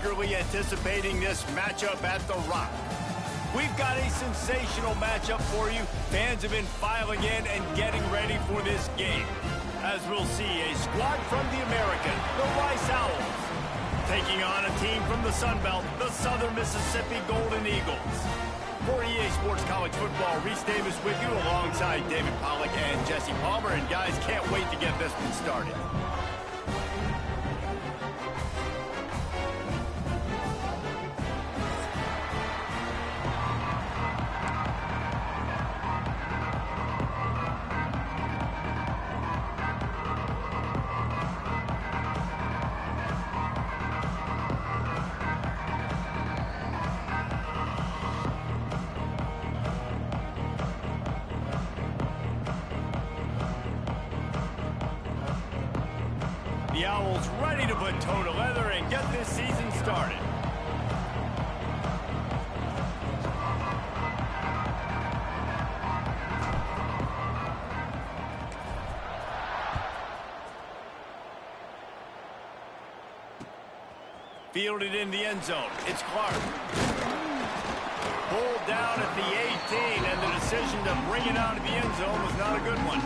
eagerly anticipating this matchup at The Rock. We've got a sensational matchup for you. Fans have been filing in and getting ready for this game, as we'll see a squad from the American, the Rice Owls, taking on a team from the Sun Belt, the Southern Mississippi Golden Eagles. For EA Sports College Football, Reese Davis with you alongside David Pollack and Jesse Palmer. And guys, can't wait to get this one started. The Owls ready to put toe to leather and get this season started. Fielded in the end zone. It's Clark. Pulled down at the 18, and the decision to bring it out of the end zone was not a good one.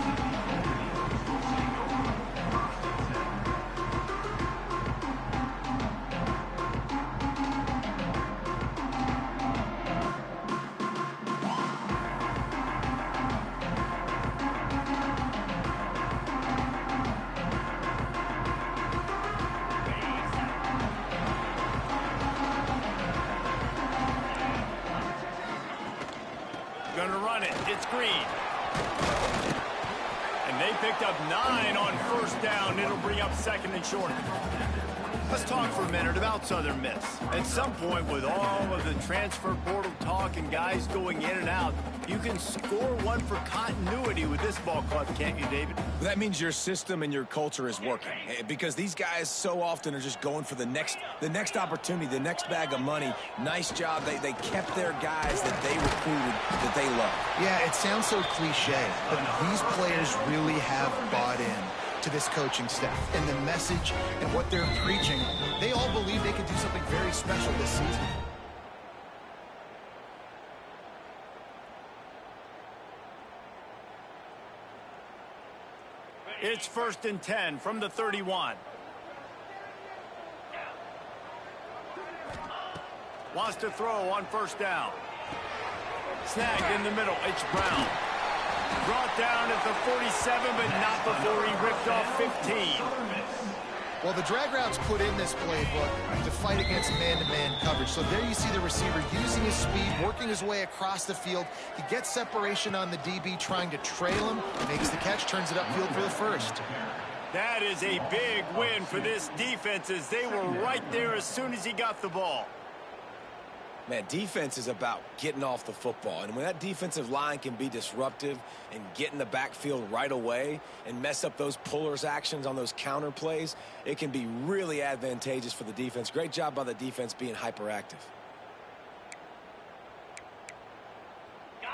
Gonna run it. It's Green. And they picked up 9 on first down. It'll bring up second and short. Let's talk for a minute about Southern Miss. At some point, with all of the transfer portal talk and guys going in and out, you can score one for continuity with this ball club, can't you, David? That means your system and your culture is working, because these guys so often are just going for the next opportunity, the next bag of money. Nice job. They kept their guys that they recruited, that they love. Yeah, it sounds so cliche, but these players really have bought in to this coaching staff and the message and what they're preaching. They all believe they could do something very special this season. It's 1st and 10 from the 31. Wants to throw on first down. Snagged in the middle. It's Brown. Brought down at the 47, but not before he ripped off 15. Well, the drag routes put in this playbook to fight against man-to-man coverage. So there you see the receiver using his speed, working his way across the field. He gets separation on the DB, trying to trail him, makes the catch, turns it upfield for the first. That is a big win for this defense, as they were right there as soon as he got the ball. Man, defense is about getting off the football. And when that defensive line can be disruptive and get in the backfield right away and mess up those pullers actions on those counter plays, it can be really advantageous for the defense. Great job by the defense being hyperactive.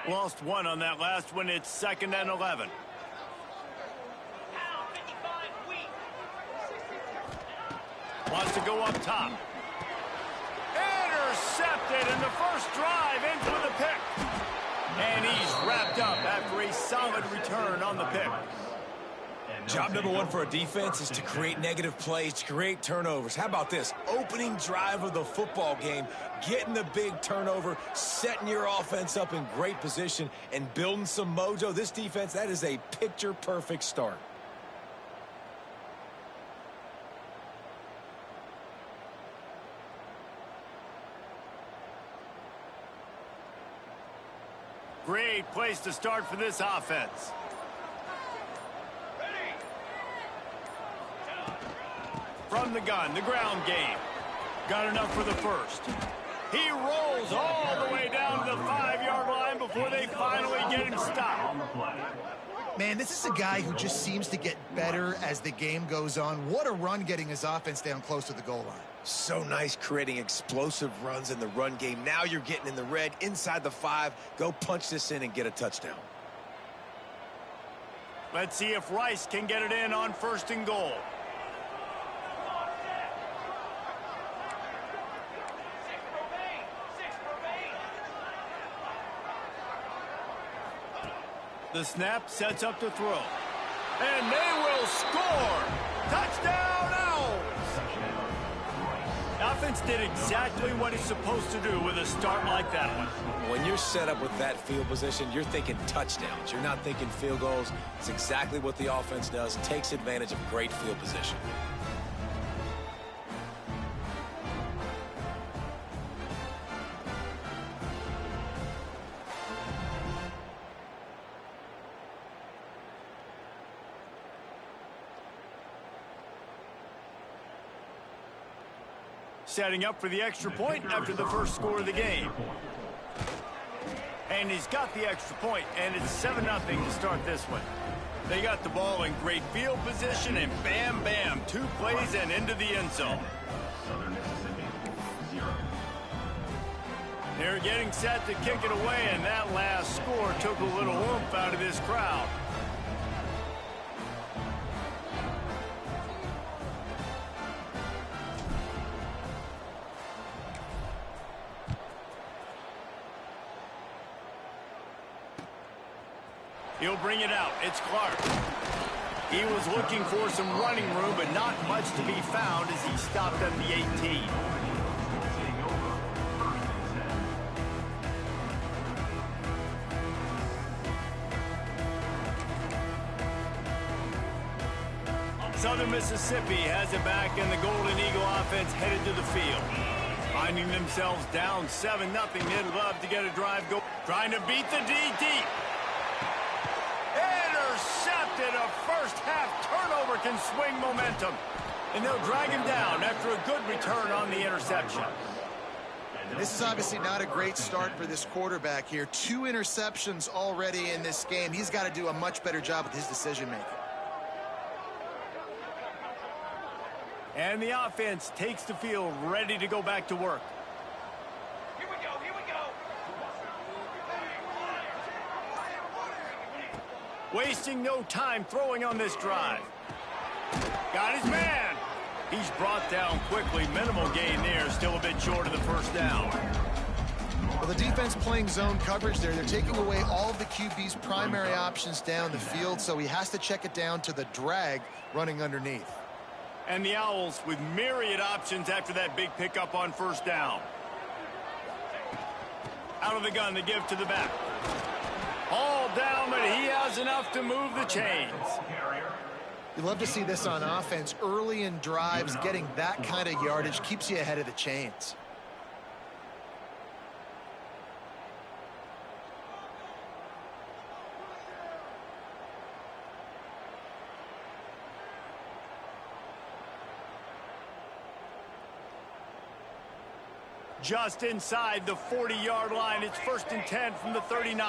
Lost one on that last one. It's 2nd and 11. Wants to go up top. Intercepted in the first drive, in for the pick. And he's wrapped up after a solid return on the pick. Job number 1 for a defense is to create negative plays, to create turnovers. How about this? Opening drive of the football game, getting the big turnover, setting your offense up in great position, and building some mojo. This defense, that is a picture-perfect start. Great place to start for this offense. From the gun, the ground game. Got enough for the first. He rolls all the way down to the 5-yard line before they finally get him stopped. Man, this is a guy who just seems to get better as the game goes on. What a run getting his offense down close to the goal line. So nice creating explosive runs in the run game. Now you're getting in the red, inside the 5. Go punch this in and get a touchdown. Let's see if Rice can get it in on 1st and goal. The snap sets up to throw. And they will score! Touchdown, Owls! Offense did exactly what it's supposed to do with a start like that one. When you're set up with that field position, you're thinking touchdowns. You're not thinking field goals. It's exactly what the offense does. Takes advantage of great field position. Setting up for the extra point after the first score of the game. And he's got the extra point, and it's 7-0 to start this one. They got the ball in great field position, and bam, bam, 2 plays and into the end zone. They're getting set to kick it away, and that last score took a little oomph out of this crowd. He'll bring it out. It's Clark. He was looking for some running room, but not much to be found as he stopped at the 18. Southern Mississippi has it back, and the Golden Eagle offense headed to the field. Finding themselves down 7-0, they'd love to get a drive go. Trying to beat the D deep. Intercepted. A first-half turnover can swing momentum. And they'll drag him down after a good return on the interception. And this is obviously not a great start for this quarterback here. 2 interceptions already in this game. He's got to do a much better job with his decision-making. And the offense takes the field, ready to go back to work. Here we go, here we go. Wasting no time throwing on this drive. Got his man. He's brought down quickly. Minimal gain there. Still a bit short of the first down. Well, the defense playing zone coverage there. They're taking away all of the QB's primary options down the field, so he has to check it down to the drag running underneath. And the Owls with myriad options after that big pickup on first down. Out of the gun, the give to the back. All down, but he has enough to move the chains. You love to see this on offense. Early in drives, getting that kind of yardage keeps you ahead of the chains. Just inside the 40-yard line. It's 1st and 10 from the 39.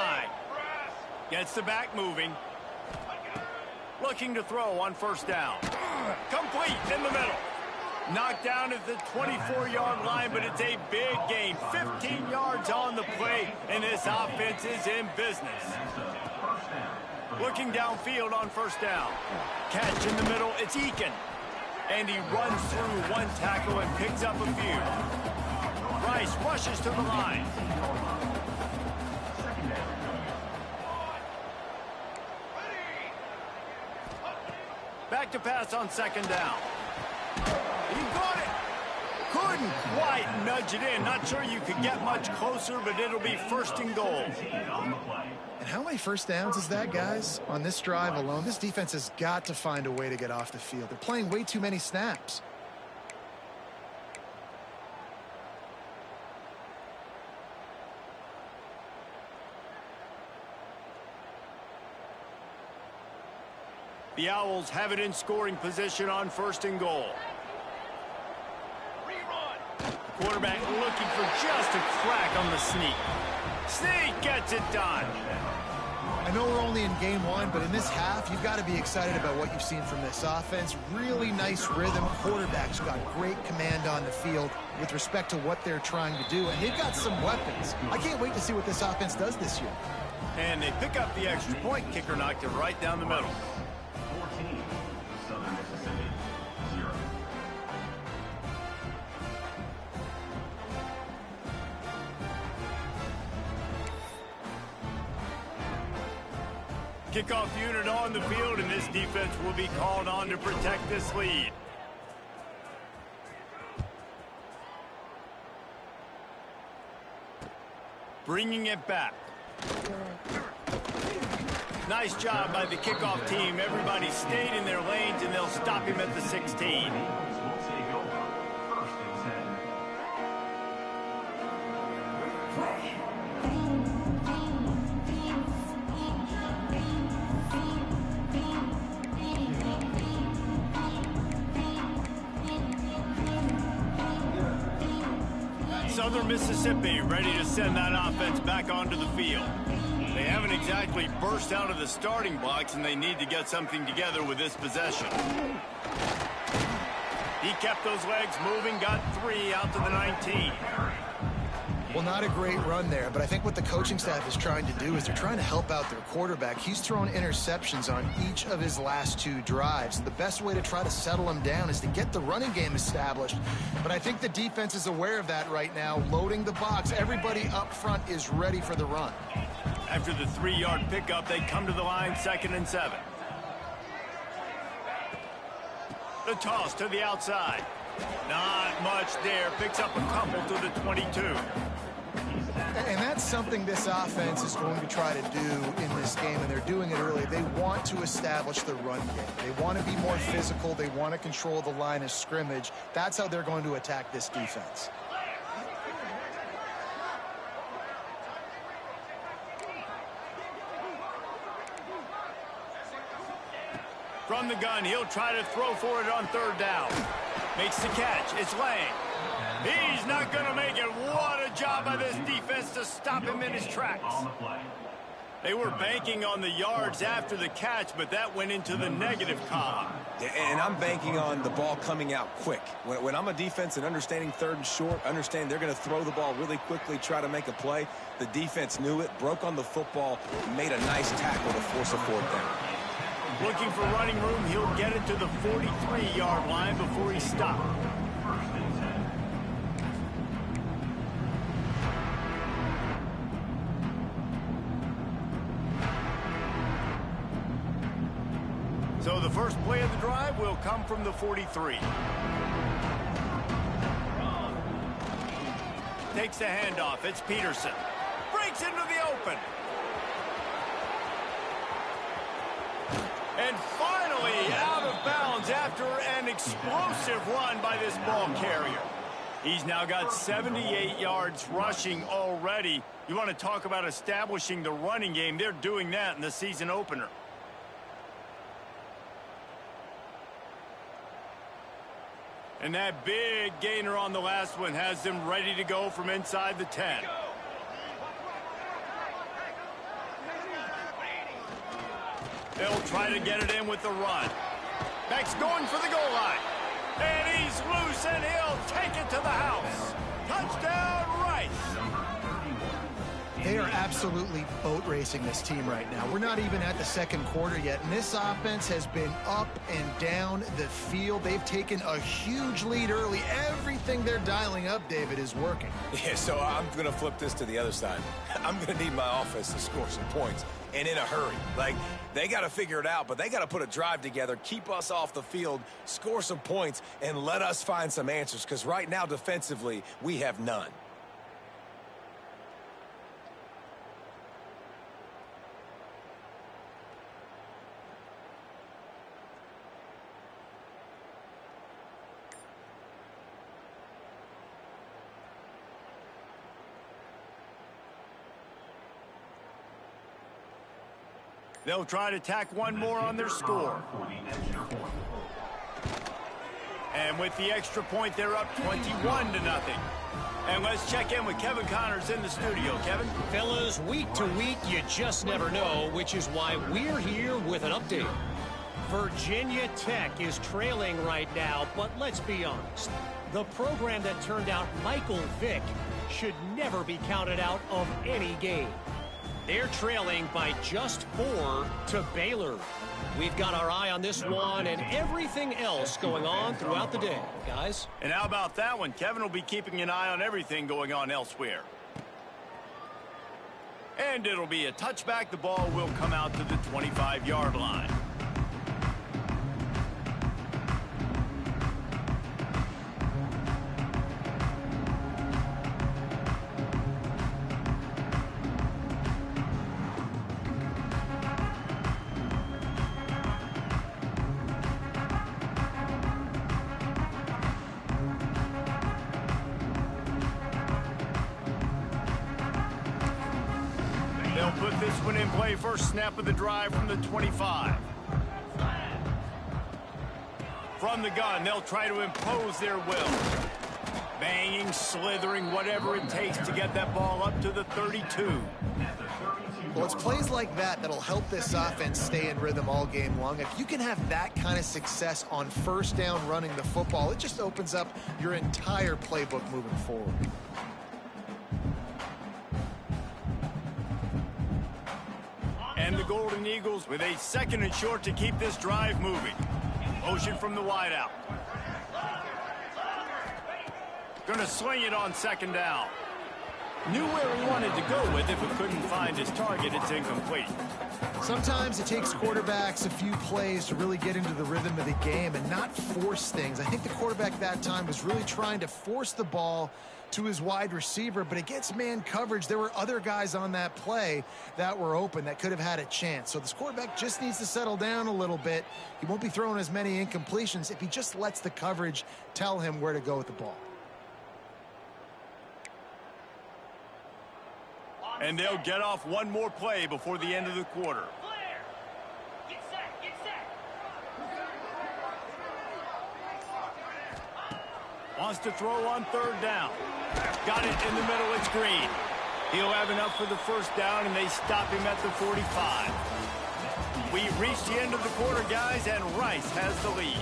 Gets the back moving. Looking to throw on first down. Complete in the middle. Knocked down at the 24-yard line, but it's a big gain. 15 yards on the play, and this offense is in business. Looking downfield on first down. Catch in the middle. It's Eakin. And he runs through one tackle and picks up a few. Rice rushes to the line. Back to pass on second down. He got it. Couldn't quite nudge it in. Not sure you could get much closer, but it'll be 1st and goal. And how many first downs is that, guys? On this drive alone, this defense has got to find a way to get off the field. They're playing way too many snaps. The Owls have it in scoring position on 1st and goal. Quarterback looking for just a crack on the sneak. Sneak gets it done. I know we're only in game 1, but in this half, you've got to be excited about what you've seen from this offense. Really nice rhythm. Quarterback's got great command on the field with respect to what they're trying to do, and they've got some weapons. I can't wait to see what this offense does this year. And they pick up the extra point. Kicker knocked it right down the middle. Southern Mississippi, 0. Kickoff unit on the field, and this defense will be called on to protect this lead. Bringing it back. Nice job by the kickoff team. Everybody stayed in their lanes, and they'll stop him at the 16. Southern Mississippi ready to send that offense back onto the field. They haven't exactly burst out of the starting blocks, and they need to get something together with this possession. He kept those legs moving, got 3 out to the 19. Well, not a great run there, but I think what the coaching staff is trying to do is they're trying to help out their quarterback. He's thrown interceptions on each of his last 2 drives. The best way to try to settle him down is to get the running game established. But I think the defense is aware of that right now, loading the box. Everybody up front is ready for the run. After the 3-yard pickup, they come to the line, 2nd and 7. The toss to the outside. Not much there. Picks up a couple to the 22. And that's something this offense is going to try to do in this game, and they're doing it early. They want to establish the run game. They want to be more physical. They want to control the line of scrimmage. That's how they're going to attack this defense. From the gun, he'll try to throw for it on 3rd down. Makes the catch. It's Lang. He's not going to make it. What a job by this defense to stop him in his tracks. They were banking on the yards after the catch, but that went into the negative column. And I'm banking on the ball coming out quick. When I'm a defense and understanding 3rd and short, understand they're going to throw the ball really quickly, try to make a play. The defense knew it, broke on the football, made a nice tackle to force a 4th down. Looking for running room, he'll get it to the 43-yard line before he stopped. So the first play of the drive will come from the 43. Takes the handoff. It's Peterson. Breaks into the open. And finally out of bounds after an explosive run by this ball carrier. He's now got 78 yards rushing already. You want to talk about establishing the running game. They're doing that in the season opener. And that big gainer on the last one has them ready to go from inside the 10. They'll try to get it in with the run. Beck's going for the goal line. And he's loose, and he'll take it to the house. Touchdown, Rice. They are absolutely boat racing this team right now. We're not even at the 2nd quarter yet, and this offense has been up and down the field. They've taken a huge lead early. Everything they're dialing up, David, is working. Yeah, so I'm going to flip this to the other side. I'm going to need my offense to score some points, and in a hurry. Like, they got to figure it out, but they got to put a drive together, keep us off the field, score some points, and let us find some answers, because right now, defensively, we have none. They'll try to tack one more on their score. And with the extra point, they're up 21-0. And let's check in with Kevin Connors in the studio. Kevin? Fellas, week to week, you just never know, which is why we're here with an update. Virginia Tech is trailing right now, but let's be honest. The program that turned out Michael Vick should never be counted out of any game. They're trailing by just 4 to Baylor. We've got our eye on this one and everything else going on throughout the day, guys. And how about that one? Kevin will be keeping an eye on everything going on elsewhere. And it'll be a touchback. The ball will come out to the 25-yard line. They'll put this one in play. First snap of the drive from the 25. From the gun, they'll try to impose their will. Banging, slithering, whatever it takes to get that ball up to the 32. Well, it's plays like that that'll help this offense stay in rhythm all game long. If you can have that kind of success on first down running the football, it just opens up your entire playbook moving forward. And the Golden Eagles with a second and short to keep this drive moving. Motion from the wideout. Gonna sling it on second down. Knew where he wanted to go with it, but couldn't find his target. It's incomplete. Sometimes it takes quarterbacks a few plays to really get into the rhythm of the game and not force things. I think the quarterback that time was really trying to force the ball to his wide receiver, but against man coverage, there were other guys on that play that were open that could have had a chance. So this quarterback just needs to settle down a little bit. He won't be throwing as many incompletions if he just lets the coverage tell him where to go with the ball. And they'll get off one more play before the end of the quarter. Get set, get set. Wants to throw on third down. Got it in the middle. It's Green. He'll have enough for the first down, and they stop him at the 45. We reached the end of the quarter, guys, and Rice has the lead.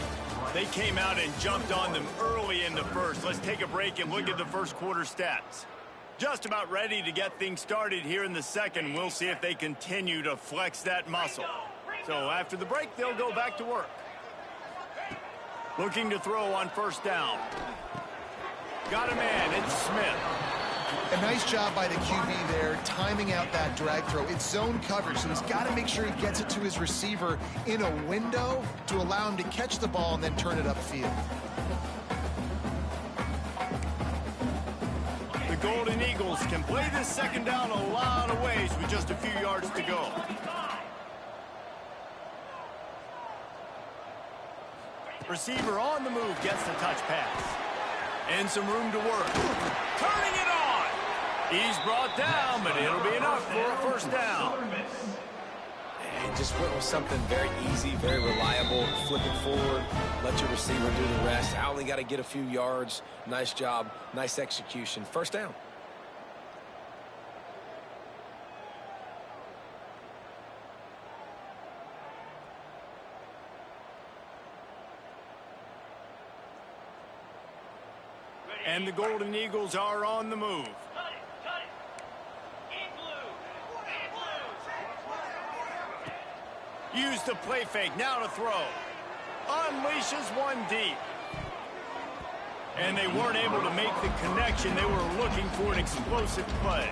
They came out and jumped on them early in the first. Let's take a break and look at the first quarter stats. Just about ready to get things started here in the second. We'll see if they continue to flex that muscle. So after the break, they'll go back to work. Looking to throw on first down. Got a man. It's Smith. A nice job by the QB there, timing out that drag throw. It's zone coverage, so he's got to make sure he gets it to his receiver in a window to allow him to catch the ball and then turn it upfield. The Golden Eagles can play this second down a lot of ways with just a few yards to go. Receiver on the move gets the touch pass. And some room to work. Turning it on. He's brought down, but it'll be enough for a first down. And just went with something very easy, very reliable. Flip it forward, let your receiver do the rest. I only got to get a few yards. Nice job, nice execution. First down. And the Golden Eagles are on the move. Cut it. In blue. In blue. Use the play fake, now to throw. Unleashes one deep. And they weren't able to make the connection. They were looking for an explosive play.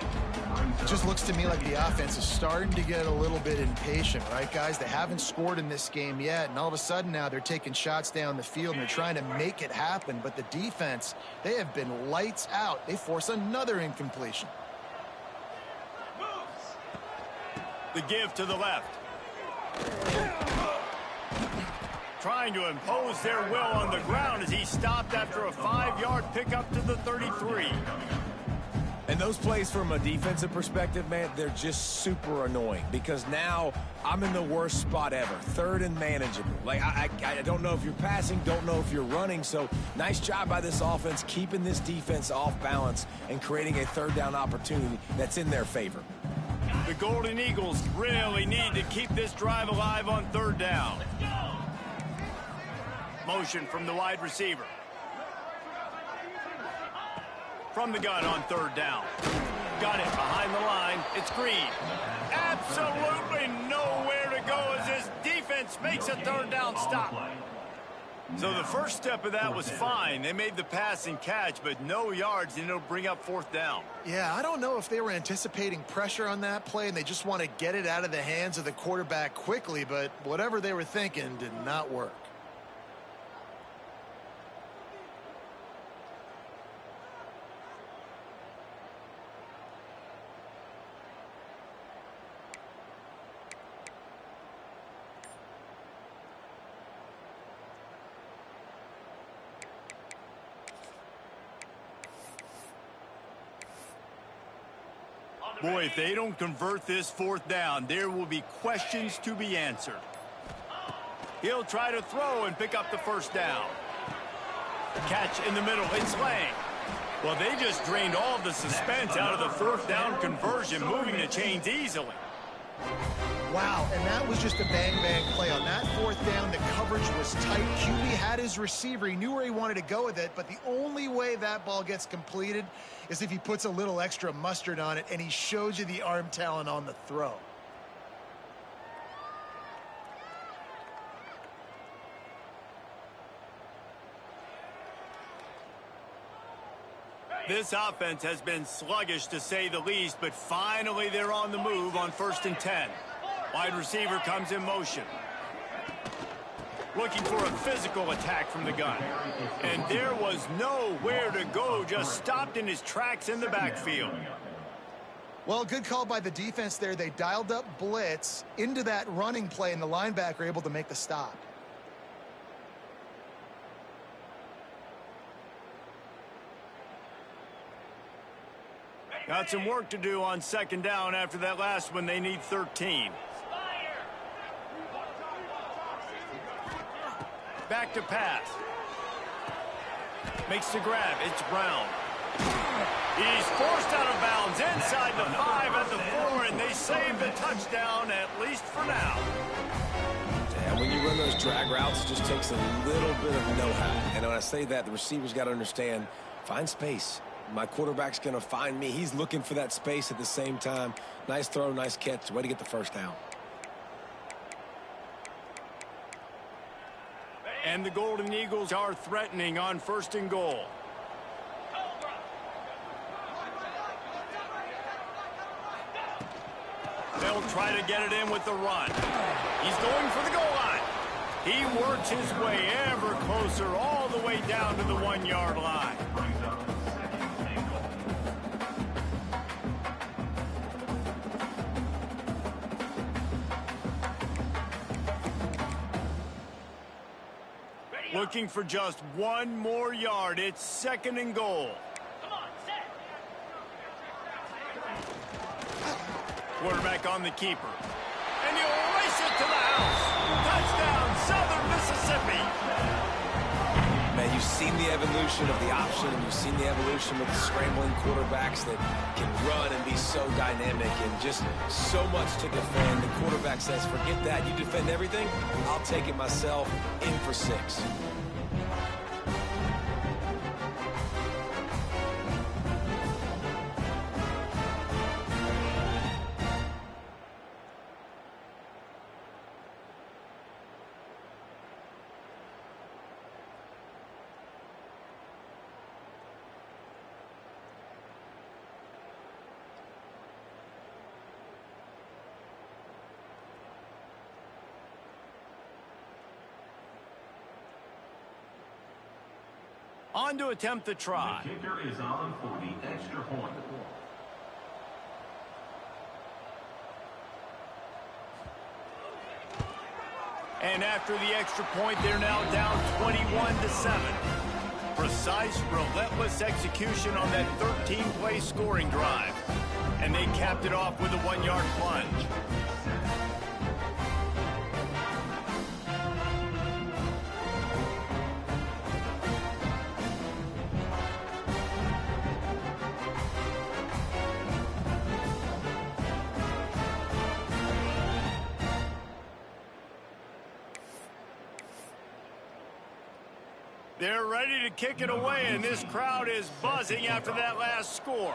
It just looks to me like the offense is starting to get a little bit impatient, right, guys? They haven't scored in this game yet, and all of a sudden now they're taking shots down the field and they're trying to make it happen. But the defense, they have been lights out. They force another incompletion. The give to the left. Trying to impose their will on the ground as he stopped after a 5-yard pickup to the 33. And those plays from a defensive perspective, man, they're just super annoying because now I'm in the worst spot ever. Third and manageable. Like, I don't know if you're passing, don't know if you're running. So nice job by this offense keeping this defense off balance and creating a third down opportunity that's in their favor. The Golden Eagles really need to keep this drive alive on third down. Motion from the wide receiver. From the gun on third down. Got it behind the line. It's Green. Absolutely nowhere to go as this defense makes a third down stop. So the first step of that was fine. They made the pass and catch, but no yards, and it'll bring up fourth down. Yeah, I don't know if they were anticipating pressure on that play and they just want to get it out of the hands of the quarterback quickly, but whatever they were thinking did not work. Boy, if they don't convert this fourth down, there will be questions to be answered. He'll try to throw and pick up the first down. Catch in the middle. It's Lang. Well, they just drained all of the suspense out of the fourth down conversion, moving the chains easily. Wow, and that was just a bang-bang play. On that fourth down, the coverage was tight. QB had his receiver. He knew where he wanted to go with it, but the only way that ball gets completed is if he puts a little extra mustard on it, and he showed you the arm talent on the throw. This offense has been sluggish, to say the least, but finally they're on the move on 1st and 10. Wide receiver comes in motion. Looking for a physical attack from the gun. And there was nowhere to go, just stopped in his tracks in the backfield. Well, good call by the defense there. They dialed up blitz into that running play, and the linebacker able to make the stop. Got some work to do on 2nd down after that last one. They need 13. Back to pass. Makes the grab. It's Brown. He's forced out of bounds inside the 5 at the 4, and they save the touchdown, at least for now. And when you run those drag routes, it just takes a little bit of know-how. And when I say that, the receiver's got to understand, find space. My quarterback's going to find me. He's looking for that space at the same time. Nice throw, nice catch. Way to get the first down. And the Golden Eagles are threatening on 1st and goal. They'll try to get it in with the run. He's going for the goal line. He works his way ever closer all the way down to the 1-yard line. Looking for just 1 more yard. It's 2nd and goal. Come on, set. Quarterback on the keeper. And he'll race it to the house. Touchdown, Southern Mississippi. Man, you've seen the evolution of the option, and you've seen the evolution with the scrambling quarterbacks that can run and be so dynamic and just so much to defend. The quarterback says, forget that. You defend everything, I'll take it myself. In for 6. On to attempt the try. The kicker is on for the extra point. And after the extra point, they're now down 21-7. Precise, relentless execution on that 13-play scoring drive. And they capped it off with a 1-yard plunge. They're ready to kick it away, and this crowd is buzzing after that last score.